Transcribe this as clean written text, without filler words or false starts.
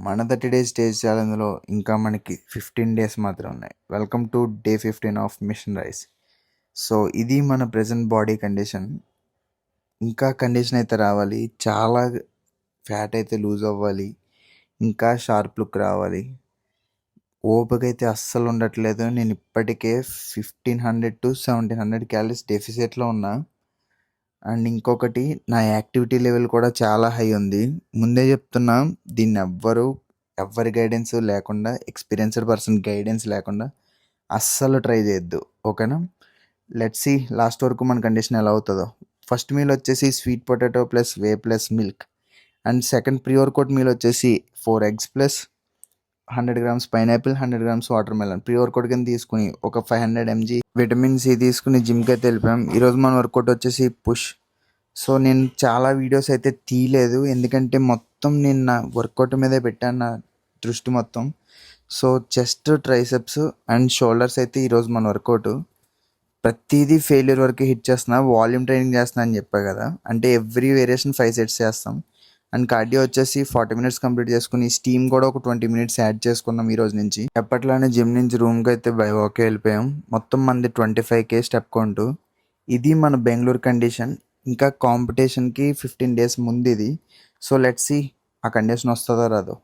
మన 30 days stage ఛాలెంజ్లో ఇంకా మనకి 15 డేస్ మాత్రం ఉన్నాయి. Welcome to day 15 of mission rice. So ఇది మన ప్రెజెంట్ బాడీ కండిషన్. ఇంకా కండిషన్ అయితే రావాలి, చాలా ఫ్యాట్ అయితే లూజ్ అవ్వాలి, ఇంకా షార్ప్ లుక్ రావాలి. ఓపిక అయితే అస్సలు ఉండట్లేదు. నేను ఇప్పటికే 1500 to 1700 క్యాలరీస్ డెఫిసిట్లో ఉన్నా. అండ్ ఇంకొకటి, నా యాక్టివిటీ లెవెల్ కూడా చాలా హై ఉంది. ముందే చెప్తున్నా, దీన్ని ఎవరి గైడెన్స్ లేకుండా, ఎక్స్పీరియన్స్డ్ పర్సన్ గైడెన్స్ లేకుండా అస్సలు ట్రై చేయొద్దు. ఓకేనా? లెట్స్ సీ లాస్ట్ వరకు మన కండిషన్ ఎలా అవుతుందో. ఫస్ట్ మీల్ వచ్చేసి sweet potato plus way plus milk. And second pre workout meal వచ్చేసి 4 eggs plus 100 grams pineapple, 100 grams water melon. Pre workout కింద తీసుకుని ఒక 500 mg విటమిన్ సి తీసుకుని జిమ్కి అయితే వెళ్ళిపోయాం. ఈరోజు మన వర్కౌట్ వచ్చేసి పుష్. సో నేను చాలా వీడియోస్ అయితే తీయలేదు, ఎందుకంటే మొత్తం నేను నా వర్కౌట్ మీదే పెట్టాను నా దృష్టి మొత్తం. So chest, triceps and shoulders అయితే ఈరోజు మన వర్కౌట్. ప్రతిదీ ఫెయిల్యూర్ వరకు హిట్ చేస్తున్నా. వాల్యూమ్ ట్రైనింగ్ చేస్తున్నా అని చెప్పా కదా, అంటే ఎవ్రీ వేరియేషన్ 5 sets చేస్తాం. అండ్ కార్డియో వచ్చేసి 40 minutes కంప్లీట్ చేసుకుని స్టీమ్ కూడా ఒక 20 minutes యాడ్ చేసుకున్నాం ఈ రోజు నుంచి. ఎప్పట్లానే జిమ్ నుంచి రూమ్కి అయితే బై వాకే వెళ్ళిపోయాం. మొత్తం మంది 25K స్టెప్ కౌంట్. ఇది మన బెంగళూరు కండిషన్. ఇంకా కాంపిటీషన్కి 15 days ముందు ఇది. సో లెట్స్ సీ ఆ కండిషన్ వస్తుందో రాదో.